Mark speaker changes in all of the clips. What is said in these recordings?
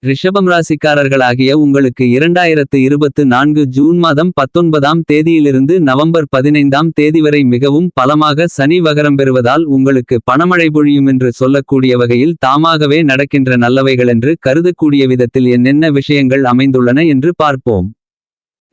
Speaker 1: ரிஷபம் ராசிக்காரர்களாகிய உங்களுக்கு 2024 ஜூன் மாதம் 19ஆம் தேதியிலிருந்து நவம்பர் 15ஆம் தேதி வரை மிகவும் பலமாக சனி வகரம் பெறுவதால் உங்களுக்கு பணமழை பொழியும் என்று சொல்லக்கூடிய வகையில் தாமாகவே நடக்கின்ற நல்லவைகளென்று கருதக்கூடிய விதத்தில் என்னென்ன விஷயங்கள் அமைந்துள்ளன என்று பார்ப்போம்.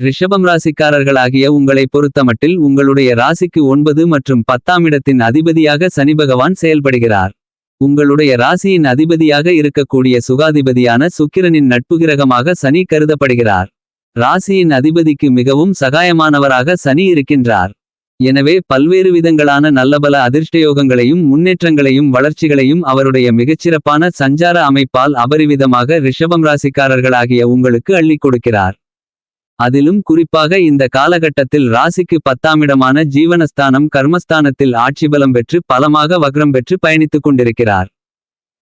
Speaker 1: ரிஷபம் ராசிக்காரர்களாகிய உங்களை பொறுத்தமட்டில் உங்களுடைய ராசிக்கு 9 மற்றும் 10ஆம் இடத்தின் அதிபதியாக சனி பகவான் செயல்படுகிறார். உங்களுடைய ராசியின் அதிபதியாக இருக்கக்கூடிய சுகாதிபதியான சுக்கிரனின் நட்பு கிரகமாக சனி கருதப்படுகிறார். ராசியின் அதிபதிக்கு மிகவும் சகாயமானவராக சனி இருக்கின்றார். எனவே பல்வேறு விதங்களான நல்லபல அதிர்ஷ்டயோகங்களையும் முன்னேற்றங்களையும் வளர்ச்சிகளையும் அவருடைய மிகச்சிறப்பான சஞ்சார அமைப்பால் அபரிவிதமாக ரிஷபம் ராசிக்காரர்களாகிய உங்களுக்கு அள்ளிக் கொடுக்கிறார். அதிலும் குறிப்பாக இந்த காலகட்டத்தில் ராசிக்கு 10ஆம் இடமான ஜீவனஸ்தானம் கர்மஸ்தானத்தில் ஆட்சிபலம் பெற்று பலமாக வக்ரம் பெற்று பயணித்துக் கொண்டிருக்கிறார்.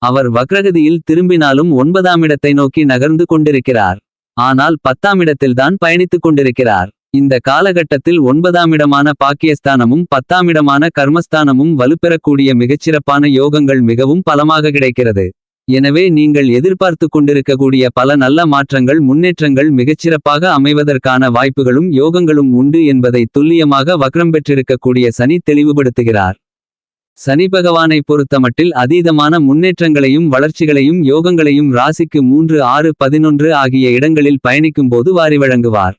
Speaker 1: அவர் வக்ரகதியில் திரும்பினாலும் 9ஆம் இடத்தை நோக்கி நகர்ந்து கொண்டிருக்கிறார். ஆனால் 10ஆம் இடத்தில்தான் பயணித்துக் கொண்டிருக்கிறார். இந்த காலகட்டத்தில் 9ஆம் இடமான பாக்கியஸ்தானமும் 10ஆம் இடமான கர்மஸ்தானமும் வலுப்பெறக்கூடிய மிகச்சிறப்பான யோகங்கள் மிகவும் பலமாக கிடைக்கிறது. எனவே நீங்கள் எதிர்பார்த்து கொண்டிருக்கக்கூடிய பல நல்ல மாற்றங்கள் முன்னேற்றங்கள் மிகச்சிறப்பாக அமைவதற்கான வாய்ப்புகளும் யோகங்களும் உண்டு என்பதை துல்லியமாக வக்ரம் பெற்றிருக்கக்கூடிய சனி தெளிவுபடுத்துகிறார். சனி பகவானை பொறுத்தமட்டில் அதீதமான முன்னேற்றங்களையும் வளர்ச்சிகளையும் யோகங்களையும் ராசிக்கு 3 6 11 ஆகிய இடங்களில் பயணிக்கும்போது வாரி வழங்குவார்.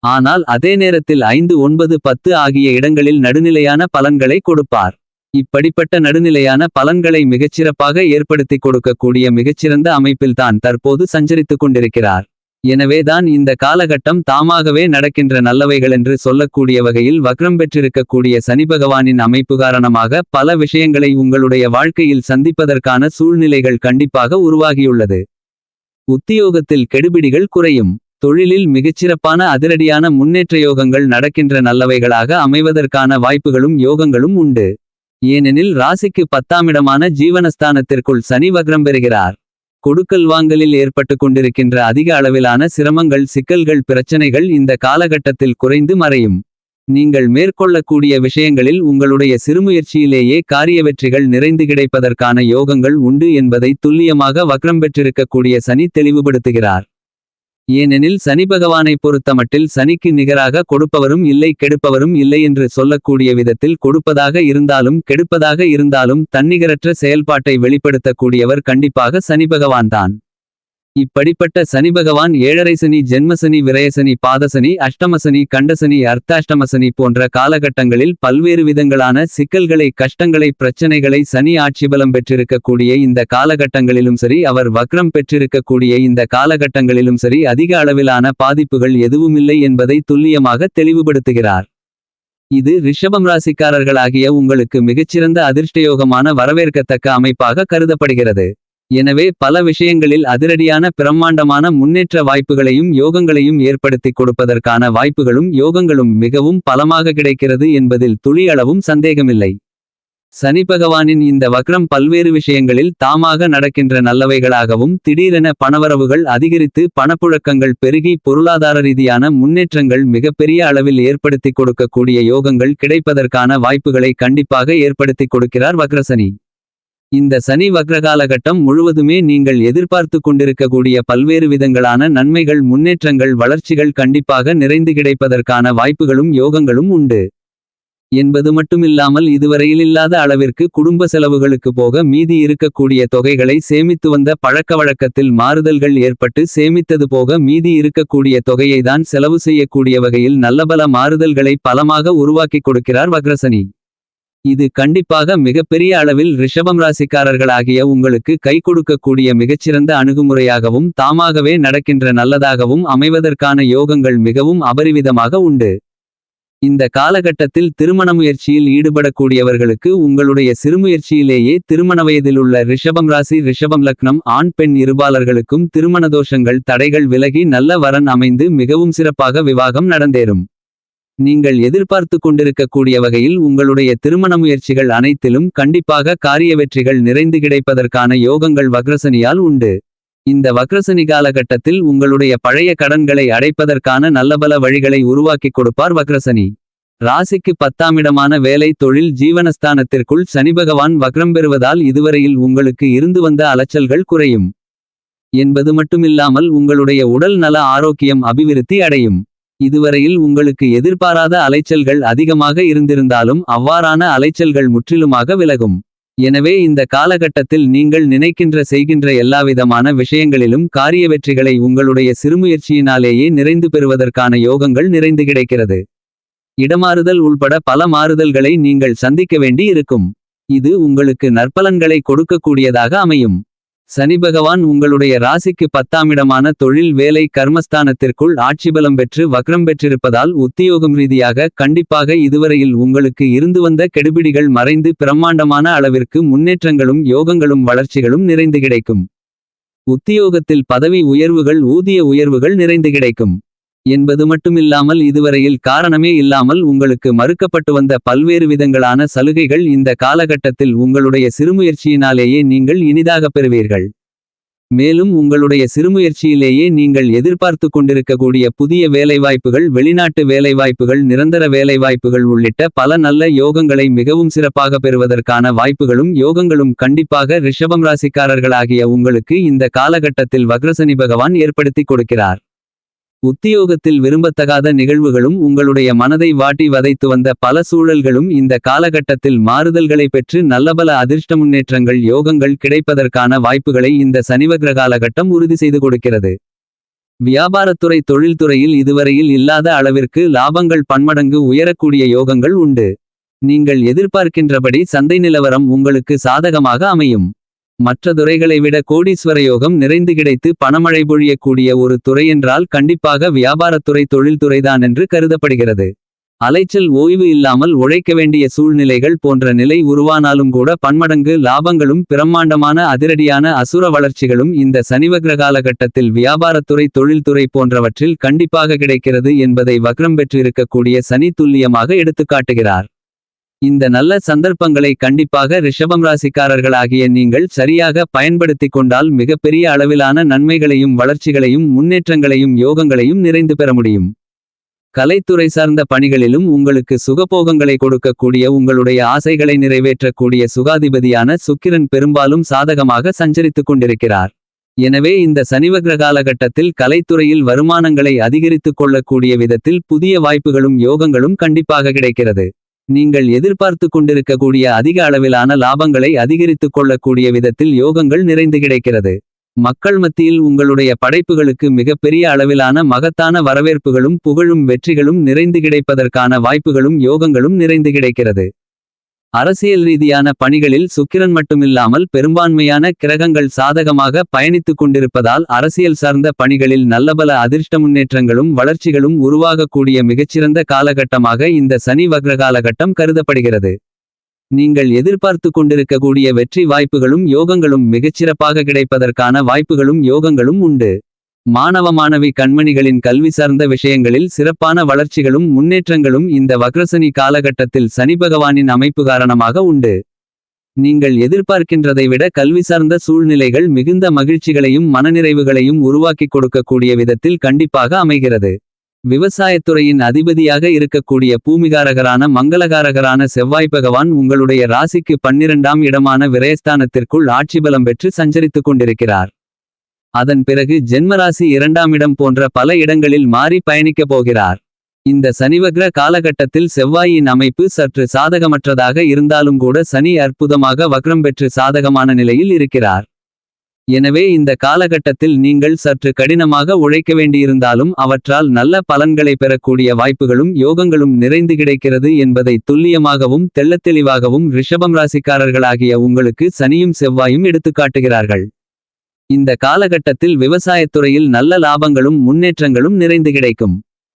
Speaker 1: ஆனால் அதே நேரத்தில் 5 9 10 ஆகிய இடங்களில் நடுநிலையான பலன்களை கொடுப்பார். இப்படிப்பட்ட நடுநிலையான பலன்களை மிகச்சிறப்பாக ஏற்படுத்தி கொடுக்கக்கூடிய மிகச்சிறந்த அமைப்பில்தான் தற்போது சஞ்சரித்துக் கொண்டிருக்கிறார். எனவேதான் இந்த காலகட்டம் தாமாகவே நடக்கின்ற நல்லவைகளென்று சொல்லக்கூடிய வகையில் வக்ரம் பெற்றிருக்கக்கூடிய சனி பகவானின் அமைப்பு காரணமாக பல விஷயங்களை உங்களுடைய வாழ்க்கையில் சந்திப்பதற்கான சூழ்நிலைகள் கண்டிப்பாக உருவாகியுள்ளது. உத்தியோகத்தில் கெடுபிடிகள் குறையும். தொழிலில் மிகச்சிறப்பான அதிரடியான முன்னேற்ற யோகங்கள் நடக்கின்ற நல்லவைகளாக அமைவதற்கான வாய்ப்புகளும் யோகங்களும் உண்டு. ஏனெனில் ராசிக்கு 10ஆம் இடமான ஜீவனஸ்தானத்திற்குள் சனி வக்ரம் பெறுகிறார். கொடுக்கல் வாங்கலில் ஏற்பட்டு கொண்டிருக்கின்ற அதிக அளவிலான சிரமங்கள் சிக்கல்கள் பிரச்சனைகள் இந்த காலகட்டத்தில் குறைந்து மறையும். நீங்கள் மேற்கொள்ளக்கூடிய விஷயங்களில் உங்களுடைய சிறுமுயற்சியிலேயே காரிய வெற்றிகள் நிறைந்து கிடைப்பதற்கான யோகங்கள் உண்டு என்பதை துல்லியமாக வக்ரம் பெற்றிருக்கக்கூடிய சனி தெளிவுபடுத்துகிறார். ஏனெனில் சனி பகவானை பொறுத்தமட்டில் சனிக்கு நிகராக கொடுப்பவரும் இல்லை கெடுப்பவரும் இல்லை என்று சொல்லக்கூடிய விதத்தில் கொடுப்பதாக இருந்தாலும் கெடுப்பதாக இருந்தாலும் தன்னிகரற்ற செயல்பாட்டை வெளிப்படுத்தக்கூடியவர் கண்டிப்பாக சனி பகவான்தான். இப்படிப்பட்ட சனி பகவான் ஏழரை சனி ஜென்மசனி விரயசனி பாதசனி அஷ்டமசனி கண்டசனி அர்த்தாஷ்டமசனி போன்ற காலகட்டங்களில் பல்வேறு விதங்களான சிக்கல்களை கஷ்டங்களை பிரச்சனைகளை சனி ஆட்சிபலம் பெற்றிருக்கக்கூடிய இந்த காலகட்டங்களிலும் சரி அவர் வக்ரம் பெற்றிருக்கக்கூடிய இந்த காலகட்டங்களிலும் சரி அதிக அளவிலான பாதிப்புகள் எதுவுமில்லை என்பதை துல்லியமாக தெளிவுபடுத்துகிறார். இது ரிஷபம் ராசிக்காரர்களாகிய உங்களுக்கு மிகச்சிறந்த அதிர்ஷ்டயோகமான வரவேற்கத்தக்க அமைப்பாக கருதப்படுகிறது. எனவே பல விஷயங்களில் அதிரடியான பிரம்மாண்டமான முன்னேற்ற வாய்ப்புகளையும் யோகங்களையும் ஏற்படுத்தி கொடுப்பதற்கான வாய்ப்புகளும் யோகங்களும் மிகவும் பலமாக கிடைக்கிறது என்பதில் துளி அளவும் சந்தேகமில்லை. சனி பகவானின் இந்த வக்ரம் பல்வேறு விஷயங்களில் தாமாக நடக்கின்ற நல்லவைகளாகவும் திடீரென பணவரவுகள் அதிகரித்து பணப்புழக்கங்கள் பெருகி பொருளாதார ரீதியான முன்னேற்றங்கள் மிகப்பெரிய அளவில் ஏற்படுத்தி கொடுக்கக்கூடிய யோகங்கள் கிடைப்பதற்கான வாய்ப்புகளை கண்டிப்பாக ஏற்படுத்தி கொடுக்கிறார் வக்ரசனி. இந்த சனி வக்ரகாலகட்டம் முழுவதுமே நீங்கள் எதிர்பார்த்து கொண்டிருக்கக்கூடிய பல்வேறு விதங்களான நன்மைகள் முன்னேற்றங்கள் வளர்ச்சிகள் கண்டிப்பாக நிறைந்து கிடைப்பதற்கான வாய்ப்புகளும் யோகங்களும் உண்டு என்பது மட்டுமில்லாமல் இதுவரையில் இல்லாத அளவிற்கு குடும்ப செலவுகளுக்கு போக மீதி இருக்கக்கூடிய தொகைகளை சேமித்து வந்த பழக்கவழக்கத்தில் மாறுதல்கள் ஏற்பட்டு சேமித்தது போக மீதி இருக்கக்கூடிய தொகையை தான் செலவு செய்யக்கூடிய வகையில் நல்லபல மாறுதல்களை பலமாக உருவாக்கி கொடுக்கிறார் வக்ரசனி. இது கண்டிப்பாக மிகப்பெரிய அளவில் ரிஷபம் ராசிக்காரர்களாகிய உங்களுக்கு கை கொடுக்கக்கூடிய மிகச்சிறந்த அணுகுமுறையாகவும் தாமாகவே நடக்கின்ற நல்லதாகவும் அமைவதற்கான யோகங்கள் மிகவும் அபரிவிதமாக உண்டு. இந்த காலகட்டத்தில் திருமண முயற்சியில் ஈடுபடக்கூடியவர்களுக்கு உங்களுடைய சிறுமுயற்சியிலேயே திருமண வயதிலுள்ள ரிஷபம் ராசி ரிஷபம் லக்னம் ஆண் பெண் இருபாலர்களுக்கும் திருமண தோஷங்கள் தடைகள் விலகி நல்ல வரன் அமைந்து மிகவும் சிறப்பாக விவாகம் நடந்தேறும். நீங்கள் எதிர்பார்த்து கொண்டிருக்கக்கூடிய வகையில் உங்களுடைய திருமண முயற்சிகள் அனைத்திலும் கண்டிப்பாக காரிய வெற்றிகள் நிறைந்து கிடைப்பதற்கான யோகங்கள் வக்ரசனியால் உண்டு. இந்த வக்ரசனி காலகட்டத்தில் உங்களுடைய பழைய கடன்களை அடைப்பதற்கான நல்லபல வழிகளை உருவாக்கி கொடுப்பார் வக்ரசனி. ராசிக்கு 10ஆம் இடமான வேலை தொழில் ஜீவனஸ்தானத்திற்குள் சனிபகவான் வக்ரம் பெறுவதால் இதுவரையில் உங்களுக்கு இருந்து வந்த அலைச்சல்கள் குறையும். என்பது மட்டுமில்லாமல் உங்களுடைய உடல் நல ஆரோக்கியம் அபிவிருத்தி அடையும். இதுவரையில் உங்களுக்கு எதிர்பாராத அலைச்சல்கள் அதிகமாக இருந்திருந்தாலும் அவ்வாறான அலைச்சல்கள் முற்றிலுமாக விலகும். எனவே இந்த காலகட்டத்தில் நீங்கள் நினைக்கின்ற செய்கின்ற எல்லாவிதமான விஷயங்களிலும் காரிய வெற்றிகளை உங்களுடைய சிறுமுயற்சியினாலேயே நிறைந்து பெறுவதற்கான யோகங்கள் நிறைந்து கிடைக்கிறது. இடமாறுதல் உள்பட பல மாறுதல்களை நீங்கள் சந்திக்க வேண்டி இருக்கும். இது உங்களுக்கு நற்பலன்களை கொடுக்கக்கூடியதாக அமையும். சனி பகவான் உங்களுடைய ராசிக்கு 10ஆம் இடமான தொழில் வேலை கர்மஸ்தானத்திற்குள் ஆட்சிபலம் பெற்று வக்ரம் பெற்றிருப்பதால் உத்தியோகம் ரீதியாக கண்டிப்பாக இதுவரையில் உங்களுக்கு இருந்து வந்த கெடுபிடிகள் மறைந்து பிரம்மாண்டமான அளவிற்கு முன்னேற்றங்களும் யோகங்களும் வளர்ச்சிகளும் நிறைந்து கிடைக்கும். உத்தியோகத்தில் பதவி உயர்வுகள் ஊதிய உயர்வுகள் நிறைந்து கிடைக்கும் என்பது மட்டுமில்லாமல் இதுவரையில் காரணமே இல்லாமல் உங்களுக்கு மறுக்கப்பட்டு வந்த பல்வேறு விதங்களான சலுகைகள் இந்த காலகட்டத்தில் உங்களுடைய சிறுமுயற்சியினாலேயே நீங்கள் இனிதாக பெறுவீர்கள். மேலும் உங்களுடைய சிறுமுயற்சியிலேயே நீங்கள் எதிர்பார்த்து கொண்டிருக்கக்கூடிய புதிய வேலைவாய்ப்புகள் வெளிநாட்டு வேலைவாய்ப்புகள் நிரந்தர வேலைவாய்ப்புகள் உள்ளிட்ட பல நல்ல யோகங்களை மிகவும் சிறப்பாக பெறுவதற்கான வாய்ப்புகளும் யோகங்களும் கண்டிப்பாக ரிஷபம் ராசிக்காரர்களாகிய உங்களுக்கு இந்த காலகட்டத்தில் வக்ரசனி பகவான் ஏற்படுத்தி கொடுக்கிறார். உத்தியோகத்தில் விரும்பத்தகாத நிகழ்வுகளும் உங்களுடைய மனதை வாட்டி வதைத்து வந்த பல சூழல்களும் இந்த காலகட்டத்தில் மாறுதல்களை பெற்று நல்லபல அதிர்ஷ்ட முன்னேற்றங்கள் யோகங்கள் கிடைப்பதற்கான வாய்ப்புகளை இந்த சனிவக்ர காலகட்டம் உறுதி செய்து கொடுக்கிறது. வியாபாரத்துறை தொழில்துறையில் இதுவரையில் இல்லாத அளவிற்கு லாபங்கள் பன்மடங்கு உயரக்கூடிய யோகங்கள் உண்டு. நீங்கள் எதிர்பார்க்கின்றபடி சந்தை நிலவரம் உங்களுக்கு சாதகமாக அமையும். மற்ற துறைகளை விட கோடீஸ்வர யோகம் நிறைந்து கிடைத்து பணமழை பொழியக்கூடிய ஒரு துறையென்றால் கண்டிப்பாக வியாபாரத்துறை தொழில்துறைதான் என்று கருதப்படுகிறது. அலைச்சல் ஓய்வு இல்லாமல் உழைக்க வேண்டிய சூழ்நிலைகள் போன்ற நிலை உருவானாலும் கூட பன்மடங்கு லாபங்களும் பிரம்மாண்டமான அதிரடியான அசுர வளர்ச்சிகளும் இந்த சனிவக்ர காலகட்டத்தில் வியாபாரத்துறை தொழில்துறை போன்றவற்றில் கண்டிப்பாக கிடைக்கிறது என்பதை வக்ரம் பெற்றிருக்கக்கூடிய சனி துல்லியமாக எடுத்துக்காட்டுகிறார். இந்த நல்ல சந்தர்ப்பங்களை கண்டிப்பாக ரிஷபம் ராசிக்காரர்களாகிய நீங்கள் சரியாக பயன்படுத்திக் கொண்டால் மிகப்பெரிய அளவிலான நன்மைகளையும் வளர்ச்சிகளையும் முன்னேற்றங்களையும் யோகங்களையும் நிறைந்து பெற முடியும். கலைத்துறை சார்ந்த பணிகளிலும் உங்களுக்கு சுகபோகங்களை கொடுக்கக்கூடிய உங்களுடைய ஆசைகளை நிறைவேற்றக்கூடிய சுகாதிபதியான சுக்கிரன் பெரும்பாலும் சாதகமாக சஞ்சரித்துக் கொண்டிருக்கிறார். எனவே இந்த சனிவக்ர காலகட்டத்தில் கலைத்துறையில் வருமானங்களை அதிகரித்துக் கொள்ளக்கூடிய விதத்தில் புதிய வாய்ப்புகளும் யோகங்களும் கண்டிப்பாக கிடைக்கிறது. நீங்கள் எதிர்பார்த்து கொண்டிருக்கக்கூடிய அதிக அளவிலான லாபங்களை அதிகரித்துக் கொள்ளக்கூடிய விதத்தில் யோகங்கள் நிறைந்து கிடைக்கிறது. மக்கள் மத்தியில் உங்களுடைய படைப்புகளுக்கு மிகப்பெரிய அளவிலான மகத்தான வரவேற்புகளும் புகழும் வெற்றிகளும் நிறைந்து கிடைப்பதற்கான வாய்ப்புகளும் யோகங்களும் நிறைந்து கிடைக்கிறது. அரசியல் ரீதியான பணிகளில் சுக்கிரன் மட்டுமில்லாமல் பெரும்பான்மையான கிரகங்கள் சாதகமாக பயணித்துக் கொண்டிருப்பதால் அரசியல் சார்ந்த பணிகளில் நல்லபல அதிர்ஷ்ட முன்னேற்றங்களும் வளர்ச்சிகளும் உருவாகக்கூடிய மிகச்சிறந்த காலகட்டமாக இந்த சனி வக்ர காலகட்டம் கருதப்படுகிறது. நீங்கள் எதிர்பார்த்து கொண்டிருக்கக்கூடிய வெற்றி வாய்ப்புகளும் யோகங்களும் மிகச்சிறப்பாக கிடைப்பதற்கான வாய்ப்புகளும் யோகங்களும் உண்டு. மாணவ மாணவி கண்மணிகளின் கல்வி சார்ந்த விஷயங்களில் சிறப்பான வளர்ச்சிகளும் முன்னேற்றங்களும் இந்த வக்ரசனி காலகட்டத்தில் சனி பகவானின் அமைப்பு காரணமாக உண்டு. நீங்கள் எதிர்பார்க்கின்றதை விட கல்வி சார்ந்த சூழ்நிலைகள் மிகுந்த மகிழ்ச்சிகளையும் மனநிறைவுகளையும் உருவாக்கிக் கொடுக்கக்கூடிய விதத்தில் கண்டிப்பாக அமைகிறது. விவசாயத்துறையின் அதிபதியாக இருக்கக்கூடிய பூமிகாரகரான மங்களகாரகரான செவ்வாய் பகவான் உங்களுடைய ராசிக்கு 12ஆம் இடமான விரயஸ்தானத்திற்குள் ஆட்சிபலம் பெற்று சஞ்சரித்துக் கொண்டிருக்கிறார். அதன் பிறகு ஜென்மராசி 2ஆம் இடம் போன்ற பல இடங்களில் மாறி பயணிக்கப் போகிறார். இந்த சனிவக்ர காலகட்டத்தில் செவ்வாயின் அமைப்பு சற்று சாதகமற்றதாக இருந்தாலும் கூட சனி அற்புதமாக வக்ரம் பெற்று சாதகமான நிலையில் இருக்கிறார். எனவே இந்த காலகட்டத்தில் நீங்கள் சற்று கடினமாக உழைக்க வேண்டியிருந்தாலும் அவற்றால் நல்ல பலன்களை பெறக்கூடிய வாய்ப்புகளும் யோகங்களும் நிறைந்து கிடைக்கிறது என்பதை துல்லியமாகவும் தெள்ளத்தெளிவாகவும் ரிஷபம் ராசிக்காரர்களாகிய உங்களுக்கு சனியும் செவ்வாயும் எடுத்துக்காட்டுகிறார்கள். இந்த காலகட்டத்தில் விவசாயத்துறையில் நல்ல லாபங்களும் முன்னேற்றங்களும் நிறைந்து கிடைக்கும்.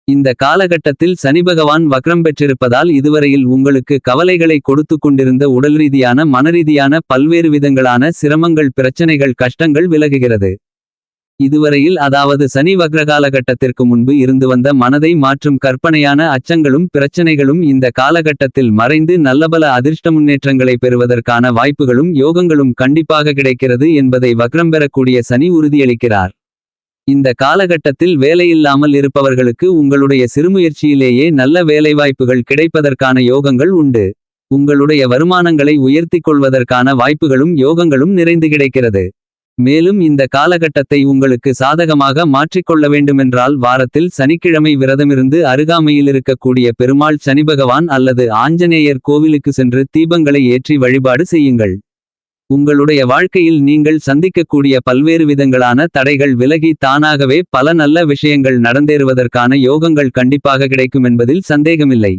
Speaker 1: இந்த காலகட்டத்தில் சனி பகவான் வக்ரம் பெற்றிருப்பதால் இதுவரையில் உங்களுக்கு கவலைகளை கொடுத்து கொண்டிருந்த உடல் ரீதியான மனரீதியான பல்வேறு விதங்களான சிரமங்கள் பிரச்சனைகள் கஷ்டங்கள் விலகுகிறது. இதுவரையில் அதாவது சனி வக்ர காலகட்டத்திற்கு முன்பு இருந்து வந்த மனதை மாற்றும் கற்பனையான அச்சங்களும் பிரச்சனைகளும் இந்த காலகட்டத்தில் மறைந்து நல்லபல அதிர்ஷ்ட முன்னேற்றங்களை பெறுவதற்கான வாய்ப்புகளும் யோகங்களும் கண்டிப்பாக கிடைக்கிறது என்பதை வக்ரம் பெறக்கூடிய சனி உறுதியளிக்கிறார். இந்த காலகட்டத்தில் வேலையில்லாமல் இருப்பவர்களுக்கு உங்களுடைய சிறுமுயற்சியிலேயே நல்ல வேலைவாய்ப்புகள் கிடைப்பதற்கான யோகங்கள் உண்டு. உங்களுடைய வருமானங்களை உயர்த்திக் கொள்வதற்கான வாய்ப்புகளும் யோகங்களும் நிறைந்து கிடைக்கிறது. மேலும் இந்த காலகட்டத்தை உங்களுக்கு சாதகமாக மாற்றிக்கொள்ள வேண்டுமென்றால் வாரத்தில் சனிக்கிழமை விரதமிருந்து அருகாமையில் இருக்கக்கூடிய பெருமாள் சனிபகவான் அல்லது ஆஞ்சநேயர் கோவிலுக்கு சென்று தீபங்களை ஏற்றி வழிபாடு செய்யுங்கள். உங்களுடைய வாழ்க்கையில் நீங்கள் சந்திக்கக்கூடிய பல்வேறு விதங்களான தடைகள் விலகி தானாகவே பல நல்ல விஷயங்கள் நடந்தேறுவதற்கான யோகங்கள் கண்டிப்பாக கிடைக்குமென்பதில் சந்தேகமில்லை.